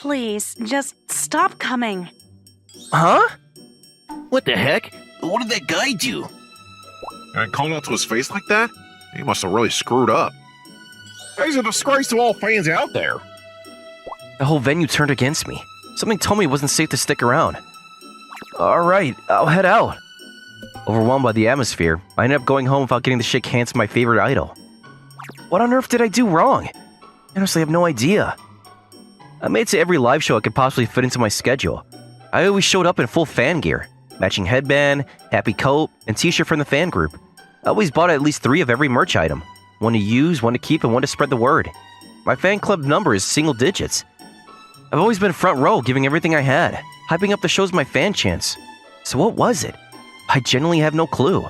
Please, just stop coming. Huh? What the heck? What did that guy do? And calling out to his face like that? He must have really screwed up. He's a disgrace to all fans out there. The whole venue turned against me. Something told me it wasn't safe to stick around. Alright, I'll head out. Overwhelmed by the atmosphere, I ended up going home without getting to shake hands with my favorite idol. What on earth did I do wrong? I honestly have no idea. I made it to every live show I could possibly fit into my schedule. I always showed up in full fan gear, matching headband, happy coat, and t-shirt from the fan group. I always bought at least 3 of every merch item. One to use, one to keep, and one to spread the word. My fan club number is single digits. I've always been front row, giving everything I had, hyping up the shows with my fan chants. So what was it? I genuinely have no clue.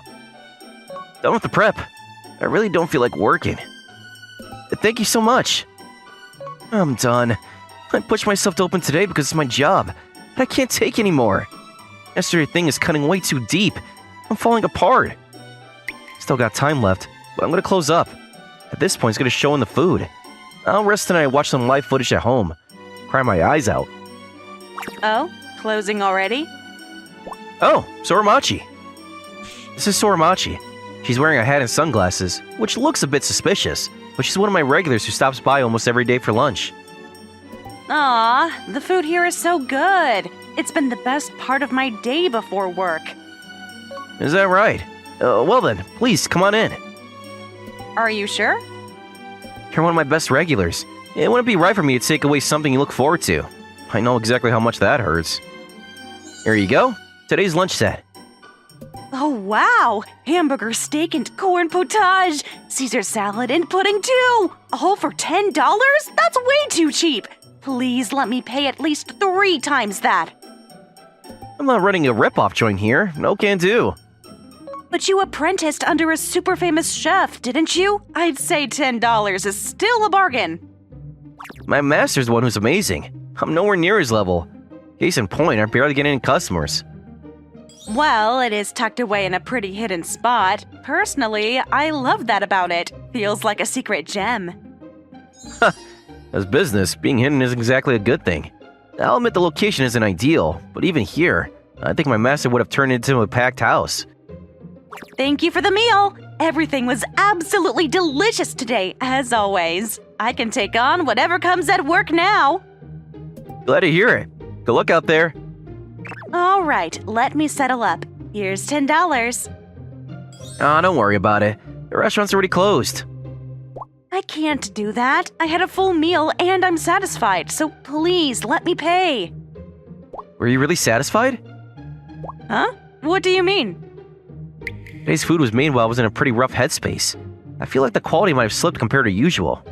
Done with the prep. I really don't feel like working. Thank you so much. I'm done. I pushed myself to open today because it's my job, but I can't take anymore. Yesterday's thing is cutting way too deep. I'm falling apart. Still got time left, but I'm gonna close up. At this point, it's gonna show in the food. I'll rest tonight and watch some live footage at home. Cry my eyes out. Oh, closing already? Oh, Soramachi. This is Soramachi. She's wearing a hat and sunglasses, which looks a bit suspicious, but she's one of my regulars who stops by almost every day for lunch. Aw, the food here is so good. It's been the best part of my day before work. Is that right? Well then, please, come on in. Are you sure? You're one of my best regulars. It wouldn't be right for me to take away something you look forward to. I know exactly how much that hurts. Here you go. Today's lunch set. Oh wow! Hamburger steak and corn potage! Caesar salad and pudding too! All for $10? That's way too cheap! Please let me pay at least 3 times that! I'm not running a rip-off joint here. No can do. But you apprenticed under a super famous chef, didn't you? I'd say $10 is still a bargain. My master's the one who's amazing. I'm nowhere near his level. Case in point, I barely get any customers. Well, it is tucked away in a pretty hidden spot. Personally, I love that about it. Feels like a secret gem. As business, being hidden isn't exactly a good thing. I'll admit the location isn't ideal, but even here, I think my master would have turned it into a packed house. Thank you for the meal. Everything was absolutely delicious today, as always. I can take on whatever comes at work now. Glad to hear it. Good luck out there. All right, let me settle up. Here's $10. Don't worry about it. The restaurant's already closed. I can't do that. I had a full meal and I'm satisfied, so please let me pay. Were you really satisfied? Huh? What do you mean? Today's food was made while I was in a pretty rough headspace. I feel like the quality might have slipped compared to usual.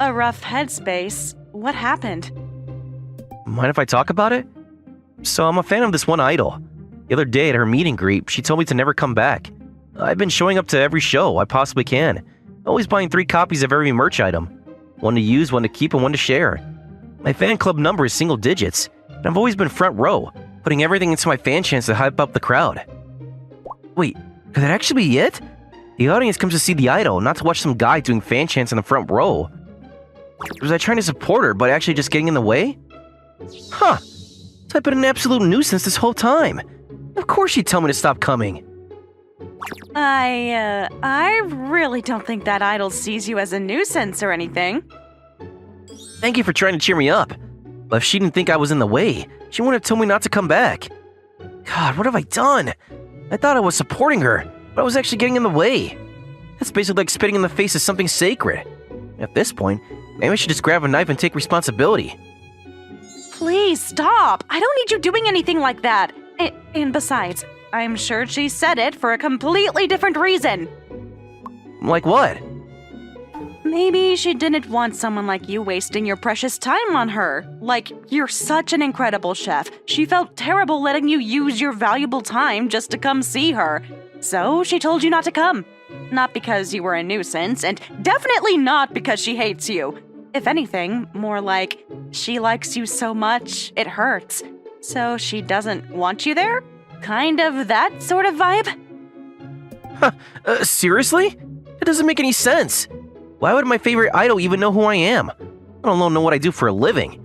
A rough headspace? What happened? Mind if I talk about it? So I'm a fan of this one idol. The other day at her meet and greet, she told me to never come back. I've been showing up to every show I possibly can, always buying 3 copies of every merch item. One to use, one to keep, and one to share. My fan club number is single digits, and I've always been front row, putting everything into my fan chants to hype up the crowd. Wait, could that actually be it? The audience comes to see the idol, not to watch some guy doing fan chants in the front row. Was I trying to support her, but actually just getting in the way? Huh. So I've been an absolute nuisance this whole time. Of course she'd tell me to stop coming. I really don't think that idol sees you as a nuisance or anything. Thank you for trying to cheer me up. But if she didn't think I was in the way, she wouldn't have told me not to come back. God, what have I done? I thought I was supporting her, but I was actually getting in the way. That's basically like spitting in the face of something sacred. At this point, maybe I should just grab a knife and take responsibility. Please stop! I don't need you doing anything like that. And besides, I'm sure she said it for a completely different reason. Like what? Maybe she didn't want someone like you wasting your precious time on her. Like, you're such an incredible chef. She felt terrible letting you use your valuable time just to come see her. So she told you not to come. Not because you were a nuisance, and definitely not because she hates you. If anything, more like, she likes you so much, it hurts. So she doesn't want you there? Kind of that sort of vibe? Seriously? It doesn't make any sense. Why would my favorite idol even know who I am? I don't know what I do for a living.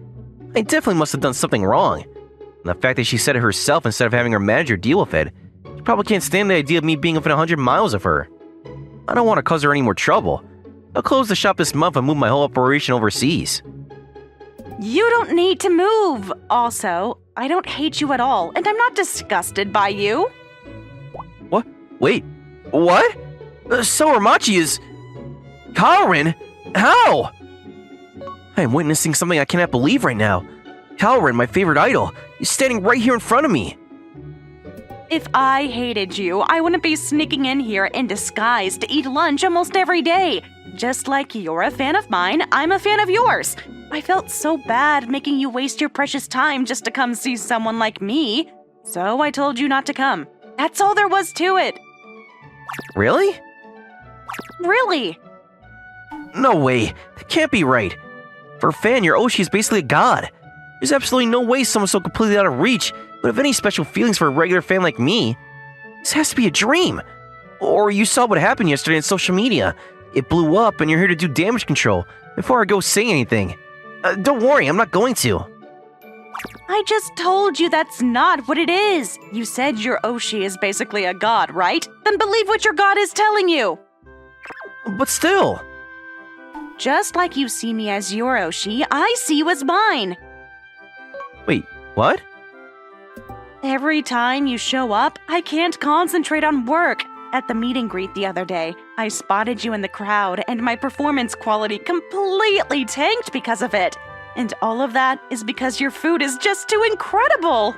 I definitely must have done something wrong. And the fact that she said it herself instead of having her manager deal with it, she probably can't stand the idea of me being within 100 miles of her. I don't want to cause her any more trouble. I'll close the shop this month and move my whole operation overseas. You don't need to move. Also, I don't hate you at all, and I'm not disgusted by you. What? Wait, what? Sawamachi is... Kaorin? How? I am witnessing something I cannot believe right now. Kaorin, my favorite idol, is standing right here in front of me. If I hated you, I wouldn't be sneaking in here in disguise to eat lunch almost every day. Just like you're a fan of mine, I'm a fan of yours. I felt so bad making you waste your precious time just to come see someone like me. So I told you not to come. That's all there was to it. Really? Really? No way. That can't be right. For a fan, your Oshi is basically a god. There's absolutely no way someone so completely out of reach would have any special feelings for a regular fan like me. This has to be a dream. Or you saw what happened yesterday on social media. It blew up and you're here to do damage control before I go say anything. Don't worry, I'm not going to. I just told you that's not what it is. You said your Oshi is basically a god, right? Then believe what your god is telling you. But still. Just like you see me as your Oshi, I see you as mine. Wait, what? Every time you show up, I can't concentrate on work. At the meet and greet the other day, I spotted you in the crowd and my performance quality completely tanked because of it. And all of that is because your food is just too incredible.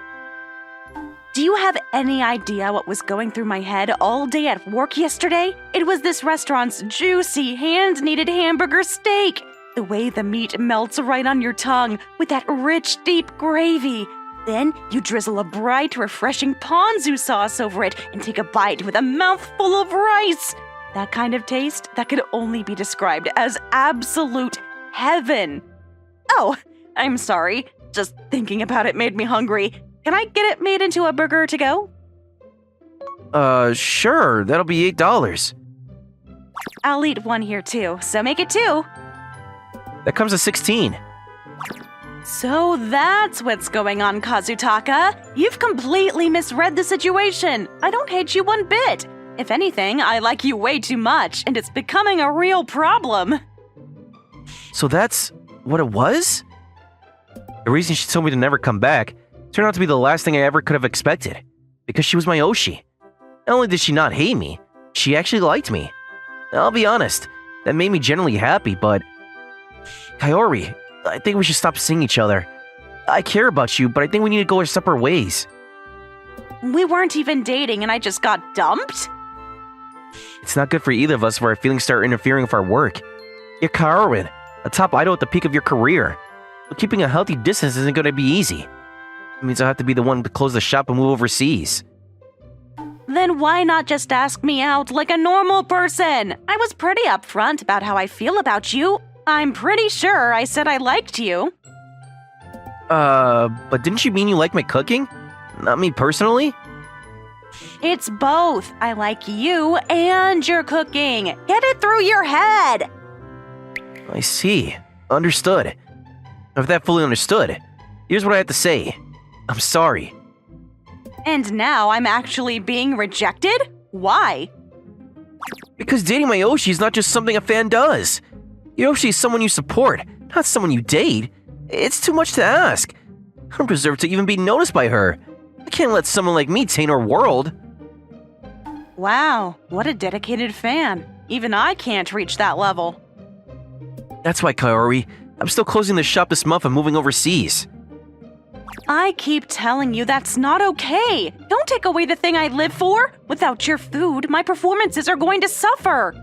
Do you have any idea what was going through my head all day at work yesterday? It was this restaurant's juicy, hand-kneaded hamburger steak. The way the meat melts right on your tongue with that rich, deep gravy. Then you drizzle a bright, refreshing ponzu sauce over it and take a bite with a mouthful of rice. That kind of taste that could only be described as absolute heaven. Oh, I'm sorry. Just thinking about it made me hungry. Can I get it made into a burger to go? Sure. That'll be $8. I'll eat one here too, so make it 2. That comes to 16. So that's what's going on, Kazutaka. You've completely misread the situation. I don't hate you one bit. If anything, I like you way too much, and it's becoming a real problem. So that's what it was? The reason she told me to never come back turned out to be the last thing I ever could have expected. Because she was my Oshi. Not only did she not hate me, she actually liked me. I'll be honest, that made me genuinely happy, but... Kaori, I think we should stop seeing each other. I care about you, but I think we need to go our separate ways. We weren't even dating and I just got dumped? It's not good for either of us if our feelings start interfering with our work. You're Kaorin, a top idol at the peak of your career. But keeping a healthy distance isn't going to be easy. It means I'll have to be the one to close the shop and move overseas. Then why not just ask me out like a normal person? I was pretty upfront about how I feel about you. I'm pretty sure I said I liked you. But didn't you mean you like my cooking? Not me personally? It's both. I like you and your cooking. Get it through your head. I see. Understood. If that fully understood, here's what I have to say. I'm sorry. And now I'm actually being rejected? Why? Because dating my Oshi is not just something a fan does. Your Oshi is someone you support, not someone you date. It's too much to ask. I don't deserve to even be noticed by her. I can't let someone like me taint her world. Wow, what a dedicated fan. Even I can't reach that level. That's why, Kaori, I'm still closing the shop this month and moving overseas. I keep telling you that's not okay. Don't take away the thing I live for. Without your food, my performances are going to suffer.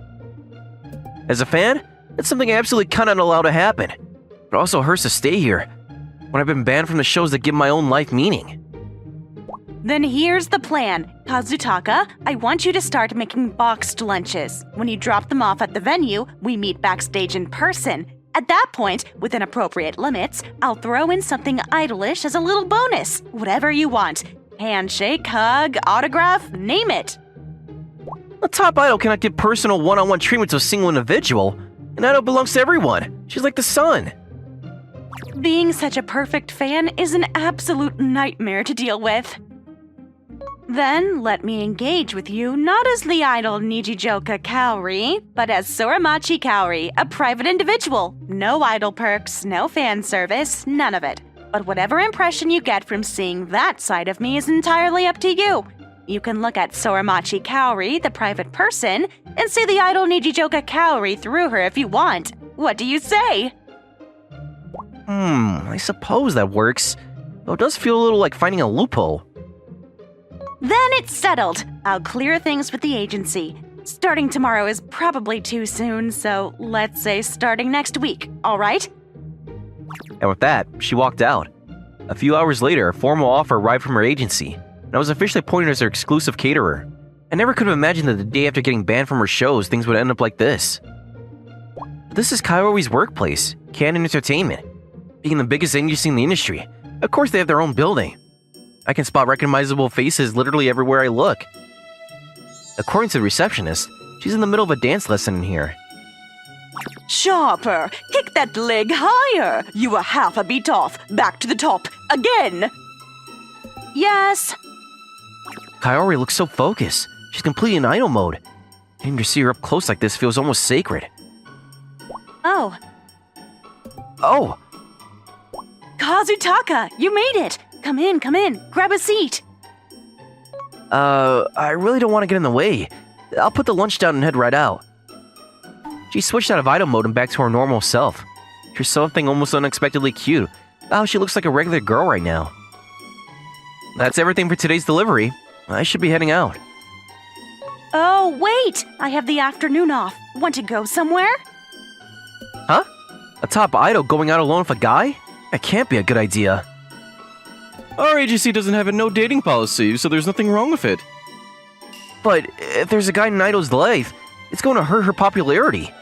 As a fan, that's something I absolutely cannot allow to happen. But it also hurts to stay here, when I've been banned from the shows that give my own life meaning. Then here's the plan. Kazutaka, I want you to start making boxed lunches. When you drop them off at the venue, we meet backstage in person. At that point, within appropriate limits, I'll throw in something idolish as a little bonus. Whatever you want. Handshake, hug, autograph, name it. A top idol cannot give personal one-on-one treatment to a single individual. An idol belongs to everyone. She's like the sun. Being such a perfect fan is an absolute nightmare to deal with. Then let me engage with you not as the idol Nijijoka Kaori, but as Soramachi Kaori, a private individual. No idol perks, no fan service, none of it. But whatever impression you get from seeing that side of me is entirely up to you. You can look at Soramachi Kaori, the private person, and see the idol Nijijoka Kaori through her if you want. What do you say? I suppose that works. Though it does feel a little like finding a loophole. Then it's settled. I'll clear things with the agency. Starting tomorrow is probably too soon, so let's say starting next week, all right? And with that, she walked out. A few hours later, a formal offer arrived from her agency, and I was officially appointed as their exclusive caterer. I never could have imagined that the day after getting banned from her shows, things would end up like this. But this is Kaori's workplace, Canon Entertainment. Being the biggest agency in the industry, of course they have their own building. I can spot recognizable faces literally everywhere I look. According to the receptionist, she's in the middle of a dance lesson in here. Sharper, kick that leg higher. You were half a beat off. Back to the top. Again. Yes. Kaori looks so focused. She's completely in idol mode. Getting to see her up close like this feels almost sacred. Oh. Oh! Kazutaka, you made it. Come in, grab a seat. I really don't want to get in the way. I'll put the lunch down and head right out. She switched out of idol mode and back to her normal self. She's something almost unexpectedly cute. Wow, she looks like a regular girl right now. That's everything for today's delivery. I should be heading out. Oh, wait! I have the afternoon off. Want to go somewhere? Huh? A top idol going out alone with a guy? That can't be a good idea. Our agency doesn't have a no dating policy, so there's nothing wrong with it. But if there's a guy in Idol's life, it's going to hurt her popularity.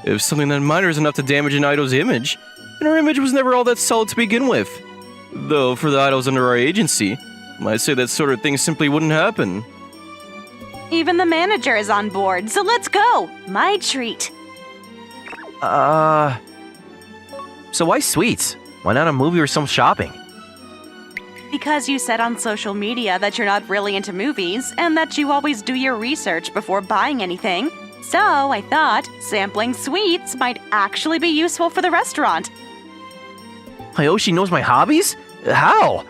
If something that minor is enough to damage an idol's image, and her image was never all that solid to begin with. Though for the idols under our agency, I'd say that sort of thing simply wouldn't happen. Even the manager is on board, so let's go. My treat. So why sweets? Why not a movie or some shopping? Because you said on social media that you're not really into movies and that you always do your research before buying anything. So I thought sampling sweets might actually be useful for the restaurant. Hayoshi knows my hobbies? How?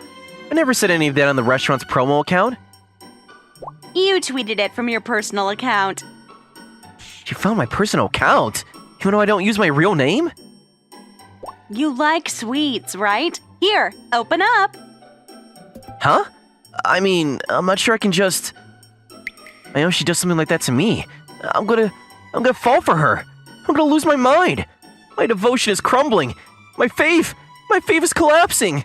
I never said any of that on the restaurant's promo account. You tweeted it from your personal account. She found my personal account, even though I don't use my real name? You like sweets, right? Here, open up. Huh? I mean, I'm not sure I can just... I know she does something like that to me. I'm gonna fall for her. I'm gonna lose my mind. My devotion is crumbling. My faith is collapsing.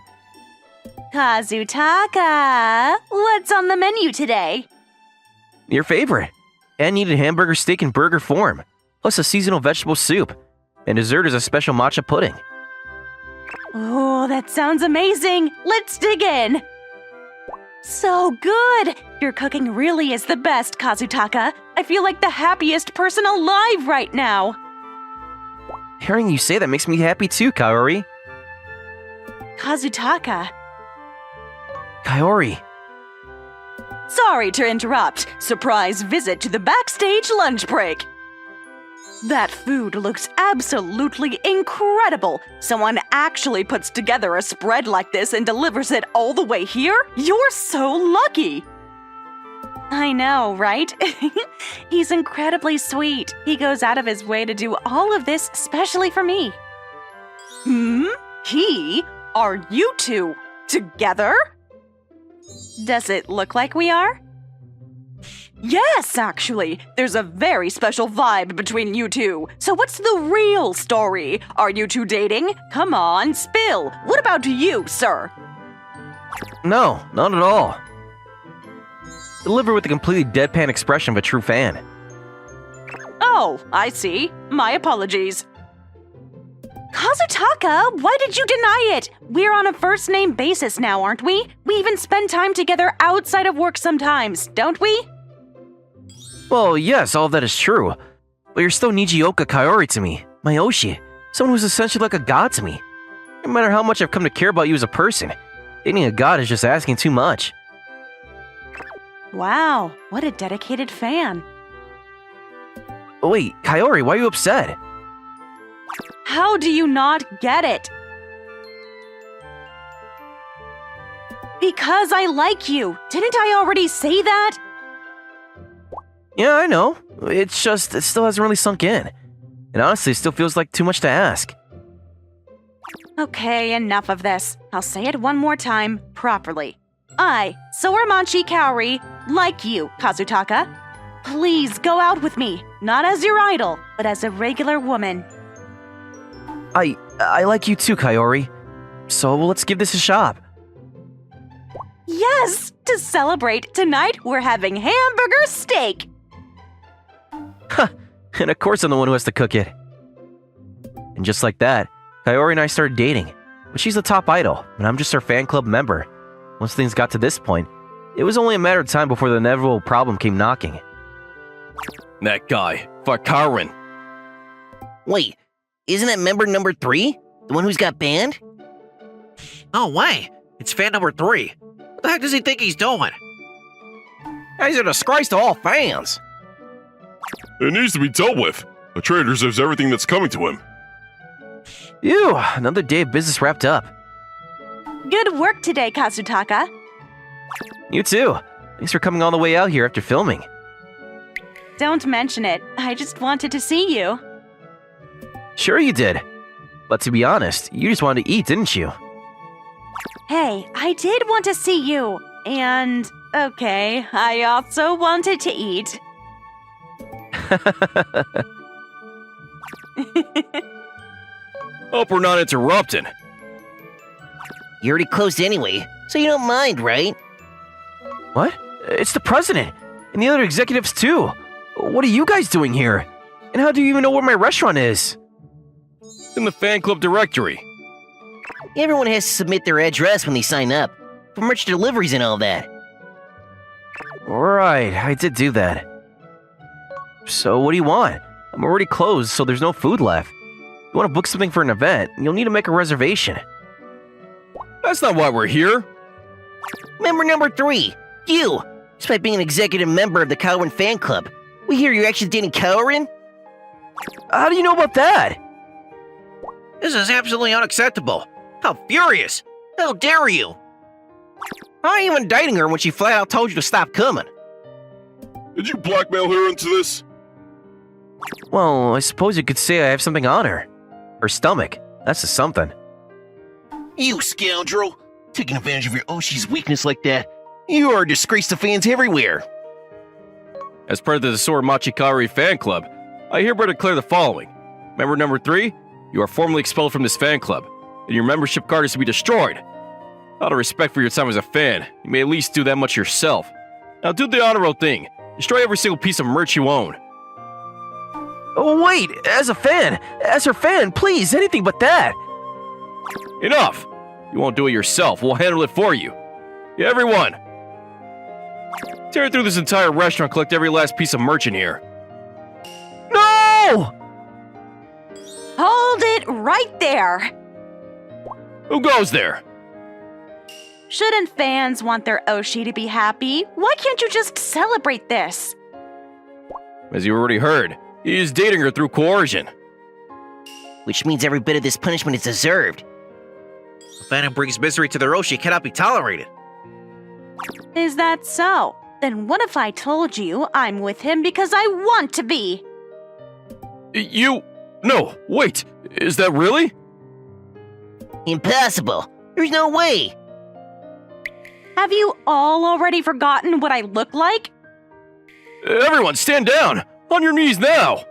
Kazutaka, what's on the menu today? Your favorite. And needed hamburger steak in burger form, plus a seasonal vegetable soup. And dessert is a special matcha pudding. Oh, that sounds amazing. Let's dig in. So good! Your cooking really is the best, Kazutaka. I feel like the happiest person alive right now. Hearing you say that makes me happy too, Kaori. Kazutaka. Kaori. Sorry to interrupt. Surprise visit to the backstage lunch break. That food looks absolutely incredible. Someone actually puts together a spread like this and delivers it all the way here? You're so lucky! I know, right? He's incredibly sweet. He goes out of his way to do all of this specially for me. He? Are you two together? Does it look like we are? Yes, actually. There's a very special vibe between you two. So what's the real story? Are you two dating? Come on, spill. What about you, sir? No, not at all. Delivered with the completely deadpan expression of a true fan. Oh, I see. My apologies. Kazutaka, why did you deny it? We're on a first-name basis now, aren't we? We even spend time together outside of work sometimes, don't we? Well, yes, all of that is true. But you're still Nijioka Kaori to me, my Oshi, someone who's essentially like a god to me. No matter how much I've come to care about you as a person, dating a god is just asking too much. Wow, what a dedicated fan. Wait, Kaori, why are you upset? How do you not get it? Because I like you. Didn't I already say that? Yeah, I know. It's just, it still hasn't really sunk in. And honestly, it still feels like too much to ask. Okay, enough of this. I'll say it one more time, properly. I, Soramanchi Kaori, like you, Kazutaka. Please go out with me, not as your idol, but as a regular woman. I like you too, Kaori. So let's give this a shot. Yes! To celebrate, tonight we're having hamburger steak! And of course I'm the one who has to cook it. And just like that, Kaori and I started dating. But she's the top idol, and I'm just her fan club member. Once things got to this point, it was only a matter of time before the inevitable problem came knocking. That guy, Fakarin. Wait, isn't that member number 3? The one who's got banned? No way. It's fan number 3. What the heck does he think he's doing? He's a disgrace to all fans. It needs to be dealt with. The trader deserves everything that's coming to him. Ew, another day of business wrapped up. Good work today, Kazutaka. You too. Thanks for coming all the way out here after filming. Don't mention it. I just wanted to see you. Sure you did. But to be honest, you just wanted to eat, didn't you? Hey, I did want to see you. And, okay, I also wanted to eat. Hope we're not interrupting. You already closed anyway, so you don't mind, right? What? It's the president, and the other executives too. What are you guys doing here? And how do you even know where my restaurant is? In the fan club directory. Everyone has to submit their address when they sign up, for merch deliveries and all that. Right, I did do that. So what do you want? I'm already closed, so there's no food left. You want to book something for an event, you'll need to make a reservation. That's not why we're here. Member number 3, you! Despite being an executive member of the Kaorin fan club, we hear you're actually dating Kaorin? How do you know about that? This is absolutely unacceptable. How furious! How dare you! I ain't even dating her when she flat out told you to stop coming. Did you blackmail her into this? Well, I suppose you could say I have something on her. Her stomach. That's just something. You scoundrel! Taking advantage of your Oshi's weakness like that. You are a disgrace to fans everywhere. As part of the Sora Machikari fan club, I hereby declare the following. Member number 3, you are formally expelled from this fan club, and your membership card is to be destroyed. Out of respect for your time as a fan, you may at least do that much yourself. Now do the honorable thing. Destroy every single piece of merch you own. Oh wait, as her fan, please, anything but that. Enough! You won't do it yourself, we'll handle it for you. Yeah, everyone! Tear through this entire restaurant, collect every last piece of merch in here. No! Hold it right there! Who goes there? Shouldn't fans want their Oshi to be happy? Why can't you just celebrate this? As you already heard, he is dating her through coercion. Which means every bit of this punishment is deserved. A fan who brings misery to their Oshi cannot be tolerated. Is that so? Then what if I told you I'm with him because I want to be? No, wait, is that really? Impossible! There's no way! Have you all already forgotten what I look like? Everyone, stand down! On your knees now!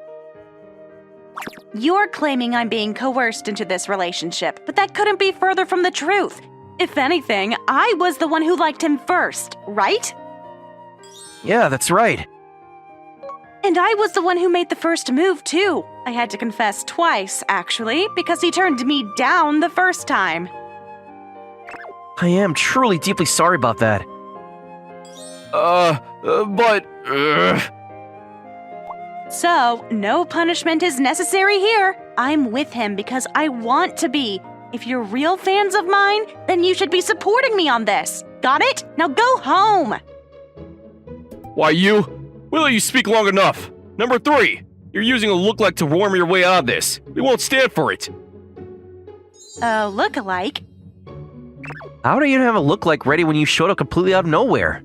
You're claiming I'm being coerced into this relationship, but that couldn't be further from the truth. If anything, I was the one who liked him first, right? Yeah, that's right. And I was the one who made the first move, too. I had to confess twice, actually, because he turned me down the first time. I am truly deeply sorry about that. So, no punishment is necessary here. I'm with him because I want to be. If you're real fans of mine, then you should be supporting me on this. Got it? Now go home! Why you? We'll let you speak long enough. Number 3, you're using a lookalike to worm your way out of this. We won't stand for it. A look-alike? How do you have a look-like ready when you showed up completely out of nowhere?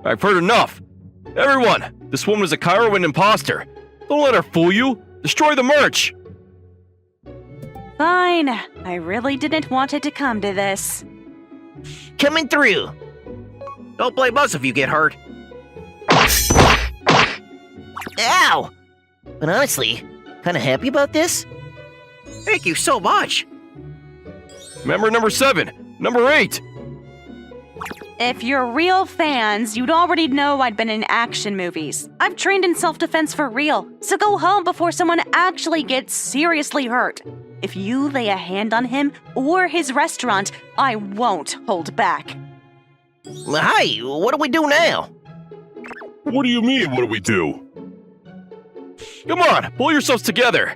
I've heard enough. Everyone, this woman is a Cairo and imposter. Don't let her fool you. Destroy the merch. Fine. I really didn't want it to come to this. Coming through. Don't blame us if you get hurt. Ow! But honestly, kinda happy about this? Thank you so much. Member number 7, number 8. If you're real fans, you'd already know I'd been in action movies. I've trained in self-defense for real, so go home before someone actually gets seriously hurt. If you lay a hand on him or his restaurant, I won't hold back. Hi, what do we do now? What do you mean, what do we do? Come on, pull yourselves together.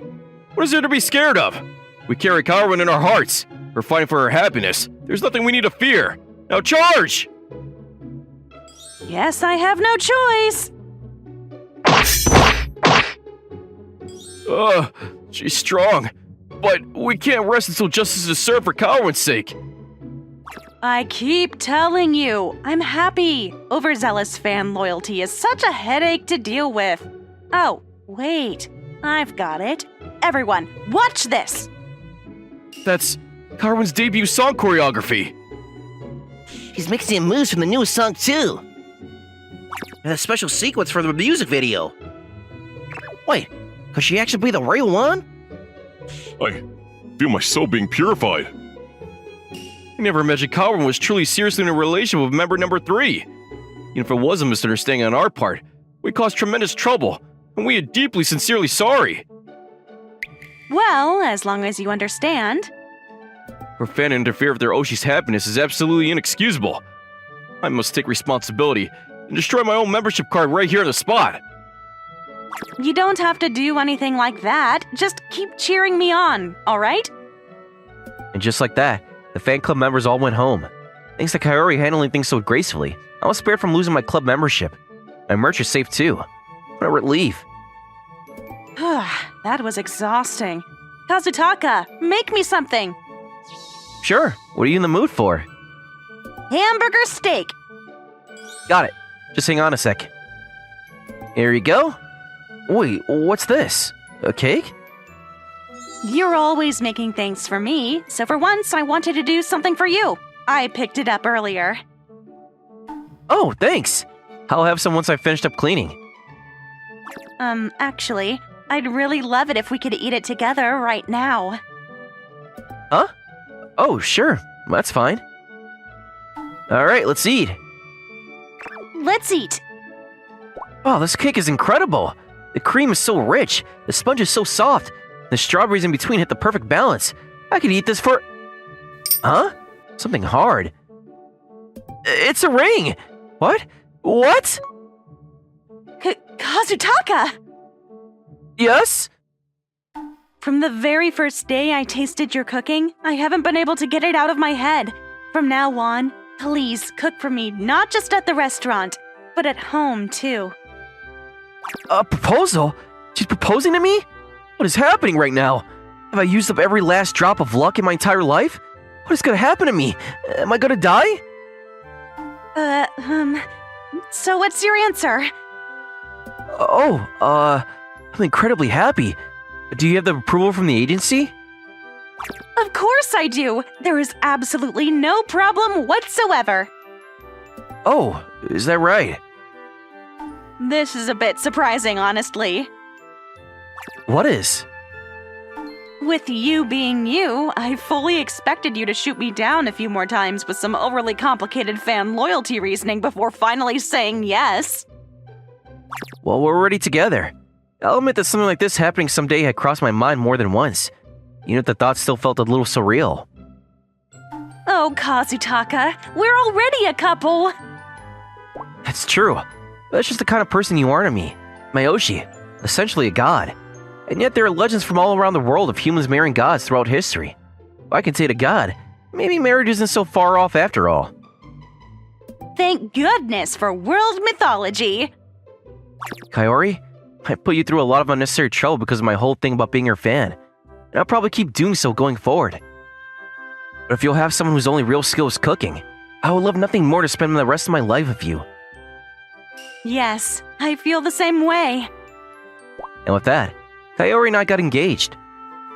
What is there to be scared of? We carry Carwin in our hearts. We're fighting for her happiness. There's nothing we need to fear. Now charge! Yes, I have no choice. She's strong. But we can't rest until justice is served for Carwin's sake. I keep telling you, I'm happy. Overzealous fan loyalty is such a headache to deal with. Oh, wait, I've got it. Everyone, watch this. That's Carwin's debut song choreography. He's mixing in moves from the newest song too. And a special sequence for the music video. Wait, could she actually be the real one? I feel my soul being purified. I never imagined Carwin was truly seriously in a relationship with member number 3. Even if it was a misunderstanding on our part, we caused tremendous trouble, and we are deeply sincerely sorry. Well, as long as you understand. For a fan to interfere with their Oshi's happiness is absolutely inexcusable. I must take responsibility and destroy my own membership card right here on the spot. You don't have to do anything like that. Just keep cheering me on, all right? And just like that, the fan club members all went home. Thanks to Kaori handling things so gracefully, I was spared from losing my club membership. My merch is safe too. What a relief. That was exhausting. Kazutaka, make me something. Sure, what are you in the mood for? Hamburger steak. Got it. Just hang on a sec. Here you go. Wait, what's this? A cake? You're always making things for me, so for once I wanted to do something for you. I picked it up earlier. Oh, thanks. I'll have some once I've finished up cleaning. Actually, I'd really love it if we could eat it together right now. Huh? Oh, sure. That's fine. Alright, let's eat. Let's eat. Oh, this cake is incredible. The cream is so rich, the sponge is so soft, the strawberries in between hit the perfect balance. I could eat this for... Huh? Something hard. It's a ring! What? What? Kazutaka! Yes? From the very first day I tasted your cooking, I haven't been able to get it out of my head. From now on, please cook for me not just at the restaurant, but at home too. A proposal? She's proposing to me? What is happening right now? Have I used up every last drop of luck in my entire life? What is gonna happen to me? Am I gonna die? So what's your answer? I'm incredibly happy. Do you have the approval from the agency? Of course I do! There is absolutely no problem whatsoever. Oh, is that right? This is a bit surprising, honestly. What is? With you being you, I fully expected you to shoot me down a few more times with some overly complicated fan loyalty reasoning before finally saying yes. Well, we're already together. I'll admit that something like this happening someday had crossed my mind more than once. Even if the thought still felt a little surreal. Oh, Kazutaka, we're already a couple! That's true. That's just the kind of person you are to me. Mayoshi, essentially a god. And yet there are legends from all around the world of humans marrying gods throughout history. I can say to God, maybe marriage isn't so far off after all. Thank goodness for world mythology. Kaori, I put you through a lot of unnecessary trouble because of my whole thing about being your fan, and I'll probably keep doing so going forward. But if you'll have someone whose only real skill is cooking, I would love nothing more to spend the rest of my life with you. Yes, I feel the same way. And with that, Kaori and I got engaged.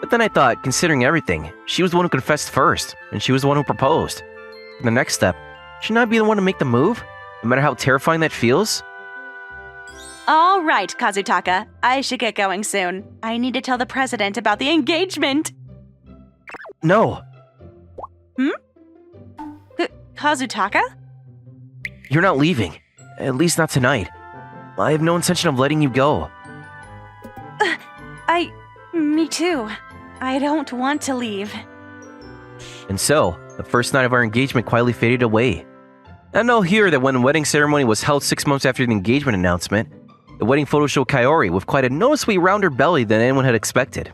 But then I thought, considering everything, she was the one who confessed first, and she was the one who proposed. The next step, shouldn't I be the one to make the move, no matter how terrifying that feels? All right, Kazutaka, I should get going soon. I need to tell the president about the engagement. No, Kazutaka? you're not leaving. At least not tonight. I have no intention of letting you go. Me too. I don't want to leave. And so, the first night of our engagement quietly faded away. I know here that when the wedding ceremony was held 6 months after the engagement announcement, the wedding photo showed Kaori with quite a noticeably rounder belly than anyone had expected.